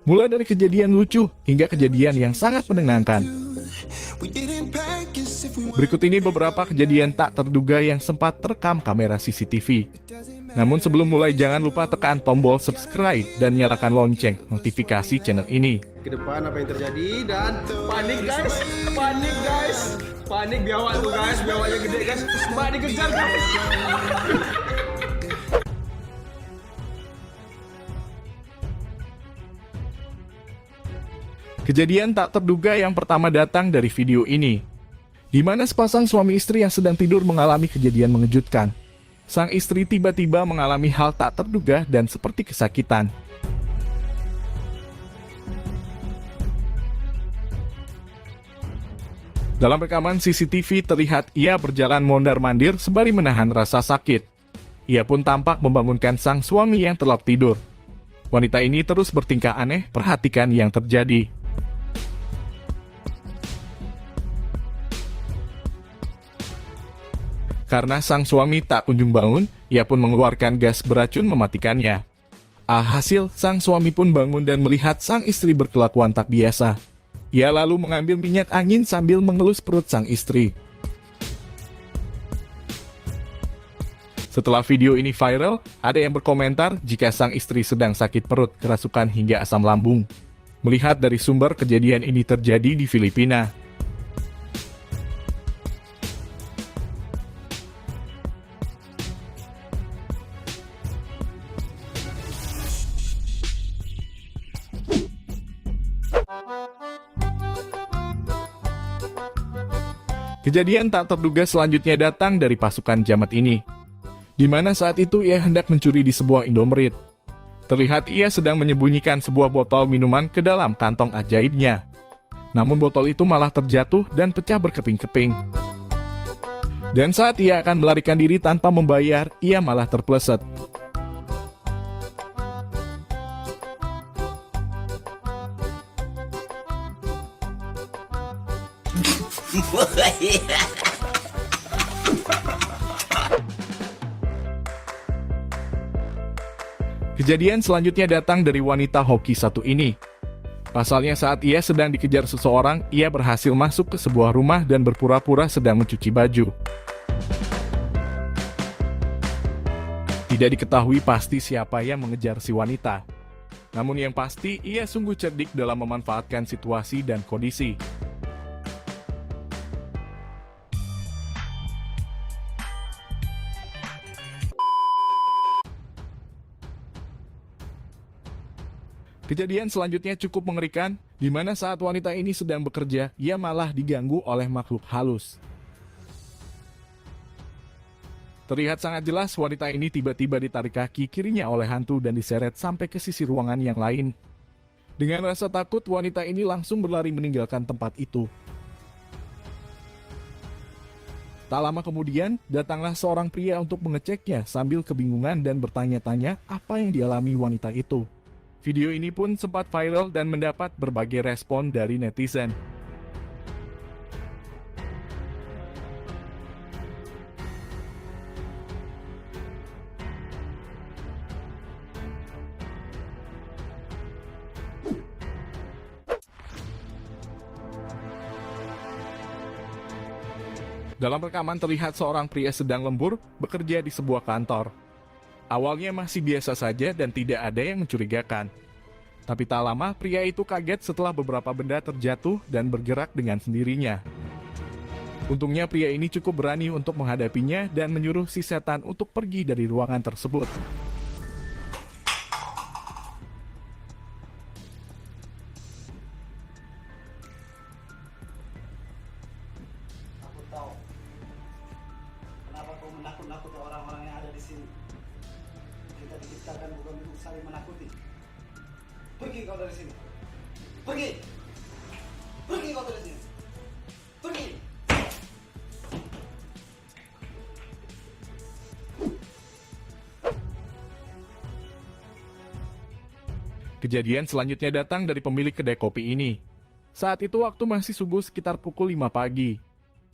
Mulai dari kejadian lucu hingga kejadian yang sangat menenangkan. Berikut ini beberapa kejadian tak terduga yang sempat terekam kamera CCTV. Namun sebelum mulai jangan lupa tekan tombol subscribe dan nyalakan lonceng notifikasi channel ini. Ke depan apa yang terjadi dan panik guys, panik biawak tuh guys, biawaknya gede guys, mbak dikejar guys. Kejadian tak terduga yang pertama datang dari video ini, di mana sepasang suami istri yang sedang tidur mengalami kejadian mengejutkan. Sang istri tiba-tiba mengalami hal tak terduga dan seperti kesakitan. Dalam rekaman CCTV terlihat ia berjalan mondar-mandir sembari menahan rasa sakit. Ia pun tampak membangunkan sang suami yang terlelap tidur. Wanita ini terus bertingkah aneh, perhatikan yang terjadi. Karena sang suami tak kunjung bangun, ia pun mengeluarkan gas beracun mematikannya. Alhasil, sang suami pun bangun dan melihat sang istri berkelakuan tak biasa. Ia lalu mengambil minyak angin sambil mengelus perut sang istri. Setelah video ini viral, ada yang berkomentar jika sang istri sedang sakit perut, kerasukan hingga asam lambung. Melihat dari sumber kejadian ini terjadi di Filipina. Kejadian tak terduga selanjutnya datang dari pasukan Jamat ini, di mana saat itu ia hendak mencuri di sebuah Indomaret. Terlihat ia sedang menyembunyikan sebuah botol minuman ke dalam kantong ajaibnya. Namun botol itu malah terjatuh dan pecah berkeping-keping. Dan saat ia akan melarikan diri tanpa membayar, ia malah terpeleset. Kejadian selanjutnya datang dari wanita hoki satu ini. Pasalnya saat ia sedang dikejar seseorang, ia berhasil masuk ke sebuah rumah dan berpura-pura sedang mencuci baju. Tidak diketahui pasti siapa yang mengejar si wanita. Namun yang pasti, ia sungguh cerdik dalam memanfaatkan situasi dan kondisi. Kejadian selanjutnya cukup mengerikan, di mana saat wanita ini sedang bekerja, ia malah diganggu oleh makhluk halus. Terlihat sangat jelas wanita ini tiba-tiba ditarik kaki kirinya oleh hantu dan diseret sampai ke sisi ruangan yang lain. Dengan rasa takut, wanita ini langsung berlari meninggalkan tempat itu. Tak lama kemudian, datanglah seorang pria untuk mengeceknya sambil kebingungan dan bertanya-tanya apa yang dialami wanita itu. Video ini pun sempat viral dan mendapat berbagai respon dari netizen. Dalam rekaman terlihat seorang pria sedang lembur bekerja di sebuah kantor. Awalnya masih biasa saja dan tidak ada yang mencurigakan. Tapi tak lama pria itu kaget setelah beberapa benda terjatuh dan bergerak dengan sendirinya. Untungnya pria ini cukup berani untuk menghadapinya dan menyuruh si setan untuk pergi dari ruangan tersebut. Aku tahu kenapa kau menakut-nakuti orang-orang yang ada di sini. Kita diciptakan bukan untuk saling menakuti. Pergi kau dari sini. Pergi. Pergi kau dari sini. Pergi. Kejadian selanjutnya datang dari pemilik kedai kopi ini. Saat itu waktu masih subuh sekitar pukul 5 pagi.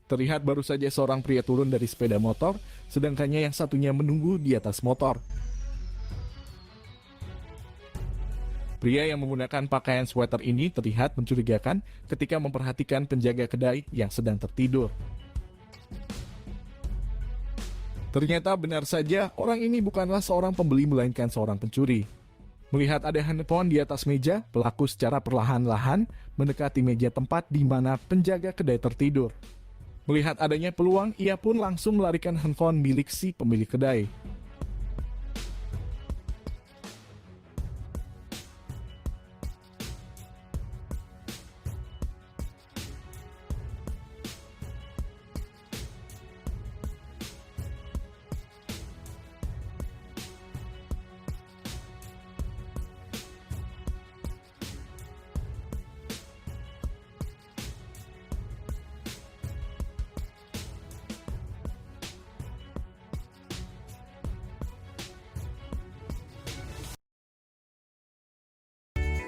Terlihat baru saja seorang pria turun dari sepeda motor, sedangkannya yang satunya menunggu di atas motor. Pria yang menggunakan pakaian sweater ini terlihat mencurigakan ketika memperhatikan penjaga kedai yang sedang tertidur. Ternyata benar saja, orang ini bukanlah seorang pembeli melainkan seorang pencuri. Melihat ada handphone di atas meja, pelaku secara perlahan-lahan mendekati meja tempat di mana penjaga kedai tertidur. Melihat adanya peluang, ia pun langsung melarikan handphone milik si pemilik kedai.